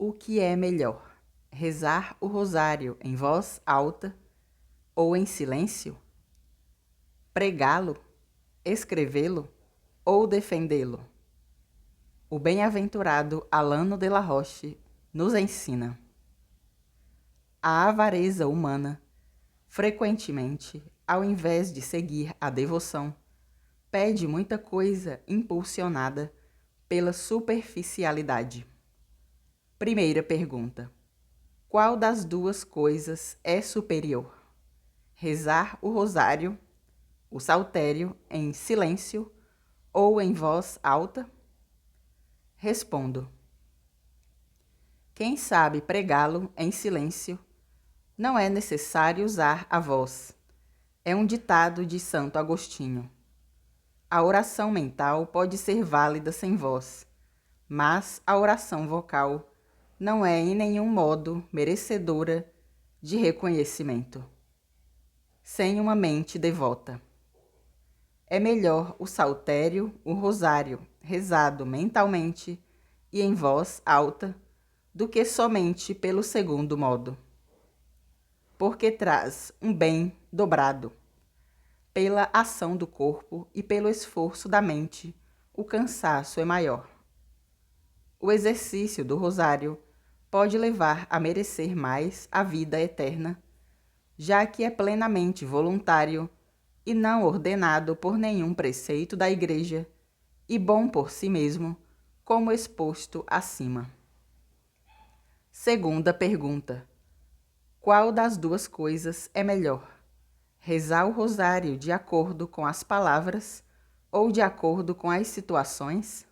O que é melhor? Rezar o rosário em voz alta ou em silêncio? Pregá-lo, escrevê-lo ou defendê-lo? O bem-aventurado Alano de la Roche nos ensina. A avareza humana, frequentemente, ao invés de seguir a devoção, pede muita coisa impulsionada pela superficialidade. Primeira pergunta: qual das duas coisas é superior? Rezar o rosário, o saltério, em silêncio ou em voz alta? Respondo: quem sabe pregá-lo em silêncio, não é necessário usar a voz. É um ditado de Santo Agostinho. A oração mental pode ser válida sem voz, mas a oração vocal não é em nenhum modo merecedora de reconhecimento. Sem uma mente devota. É melhor o saltério, o rosário, rezado mentalmente e em voz alta, do que somente pelo segundo modo. Porque traz um bem dobrado. Pela ação do corpo e pelo esforço da mente, o cansaço é maior. O exercício do rosário pode levar a merecer mais a vida eterna, já que é plenamente voluntário e não ordenado por nenhum preceito da Igreja, e bom por si mesmo, como exposto acima. Segunda pergunta: qual das duas coisas é melhor? Rezar o rosário de acordo com as palavras ou de acordo com as situações?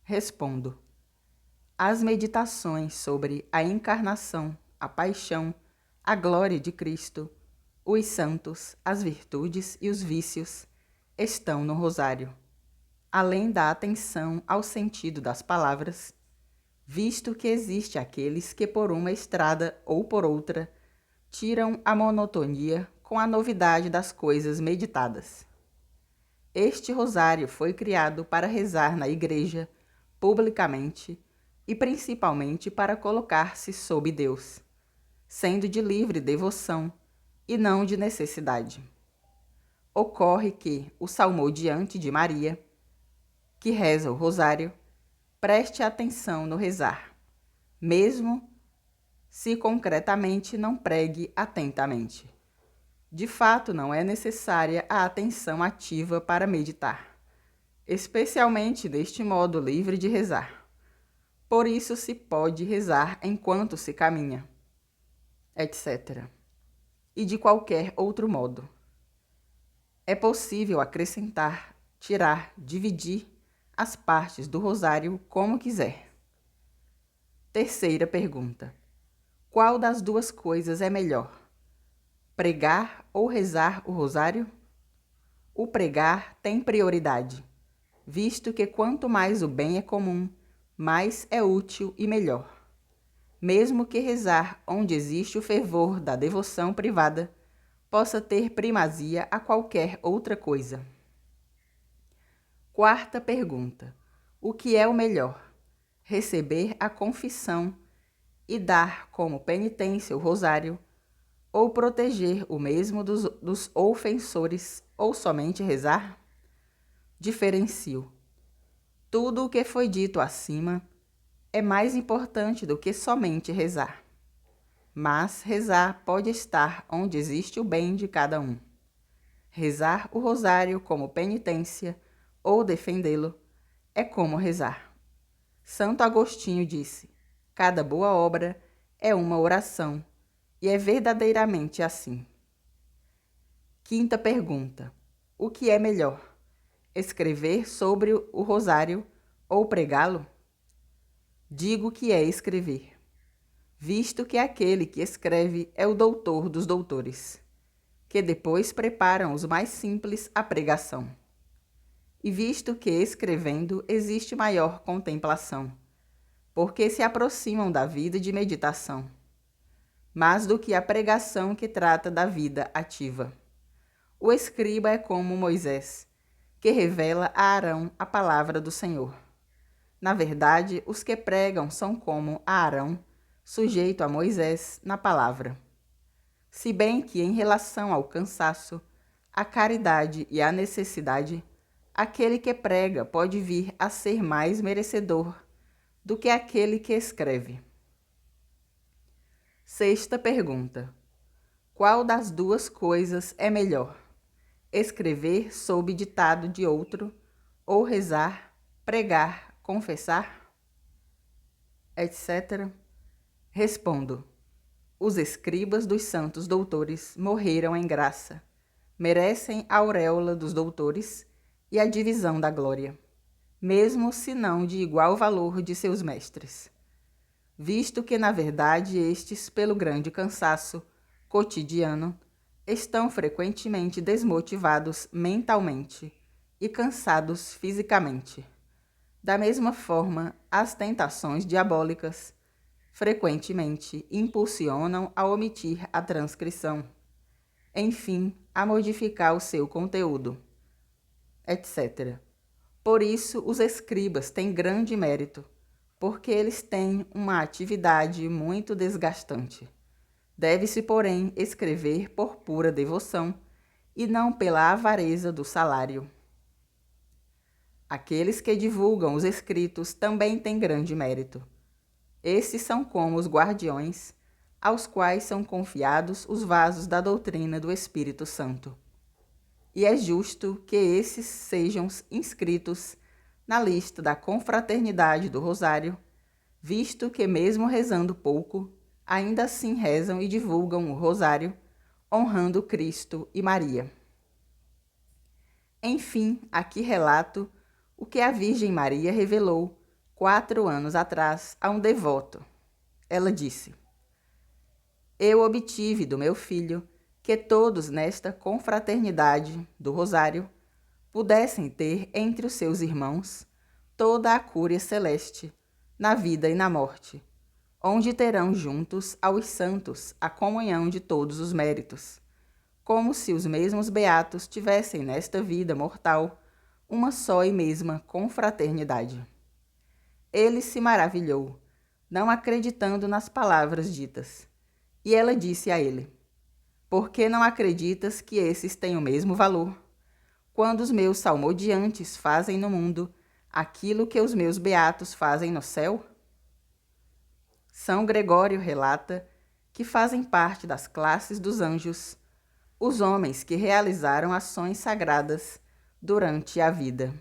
Respondo: as meditações sobre a encarnação, a paixão, a glória de Cristo, os santos, as virtudes e os vícios estão no rosário, além da atenção ao sentido das palavras, visto que existe aqueles que por uma estrada ou por outra tiram a monotonia com a novidade das coisas meditadas. Este rosário foi criado para rezar na igreja, publicamente, e principalmente para colocar-se sob Deus, sendo de livre devoção e não de necessidade. Ocorre que o salmodiante de Maria, que reza o rosário, preste atenção no rezar, mesmo se concretamente não pregue atentamente. De fato, não é necessária a atenção ativa para meditar, especialmente deste modo livre de rezar. Por isso se pode rezar enquanto se caminha, etc. E de qualquer outro modo. É possível acrescentar, tirar, dividir as partes do rosário como quiser. Terceira pergunta: qual das duas coisas é melhor? Pregar ou rezar o rosário? O pregar tem prioridade, visto que quanto mais o bem é comum, mais é útil e melhor. Mesmo que rezar onde existe o fervor da devoção privada possa ter primazia a qualquer outra coisa. Quarta pergunta: o que é o melhor? Receber a confissão e dar como penitência o rosário, ou proteger o mesmo dos ofensores, ou somente rezar? Diferencio. Tudo o que foi dito acima é mais importante do que somente rezar. Mas rezar pode estar onde existe o bem de cada um. Rezar o rosário como penitência ou defendê-lo é como rezar. Santo Agostinho disse: cada boa obra é uma oração, e é verdadeiramente assim. Quinta pergunta: o que é melhor? Escrever sobre o rosário ou pregá-lo? Digo que é escrever, visto que aquele que escreve é o doutor dos doutores, que depois preparam os mais simples à pregação. E visto que escrevendo existe maior contemplação, porque se aproximam da vida de meditação, mais do que a pregação que trata da vida ativa. O escriba é como Moisés, que revela a Arão a palavra do Senhor. Na verdade, os que pregam são como Arão, sujeito a Moisés na palavra. Se bem que, em relação ao cansaço, à caridade e à necessidade, aquele que prega pode vir a ser mais merecedor do que aquele que escreve. Sexta pergunta: qual das duas coisas é melhor? Escrever sob ditado de outro, ou rezar, pregar, confessar, etc. Respondo: os escribas dos santos doutores morreram em graça, merecem a auréola dos doutores e a divisão da glória, mesmo se não de igual valor de seus mestres, visto que, na verdade, estes, pelo grande cansaço cotidiano, estão frequentemente desmotivados mentalmente e cansados fisicamente. Da mesma forma, as tentações diabólicas frequentemente impulsionam a omitir a transcrição, enfim, a modificar o seu conteúdo, etc. Por isso, os escribas têm grande mérito, porque eles têm uma atividade muito desgastante. Deve-se, porém, escrever por pura devoção e não pela avareza do salário. Aqueles que divulgam os escritos também têm grande mérito. Esses são como os guardiões, aos quais são confiados os vasos da doutrina do Espírito Santo. E é justo que esses sejam inscritos na lista da confraternidade do Rosário, visto que, mesmo rezando pouco, ainda assim rezam e divulgam o Rosário, honrando Cristo e Maria. Enfim, aqui relato o que a Virgem Maria revelou 4 anos atrás a um devoto. Ela disse: eu obtive do meu filho que todos nesta confraternidade do Rosário pudessem ter entre os seus irmãos toda a cúria celeste, na vida e na morte, onde terão juntos aos santos a comunhão de todos os méritos, como se os mesmos beatos tivessem nesta vida mortal uma só e mesma confraternidade. Ele se maravilhou, não acreditando nas palavras ditas, e ela disse a ele: por que não acreditas que esses têm o mesmo valor, quando os meus salmodiantes fazem no mundo aquilo que os meus beatos fazem no céu? São Gregório relata que fazem parte das classes dos anjos os homens que realizaram ações sagradas durante a vida.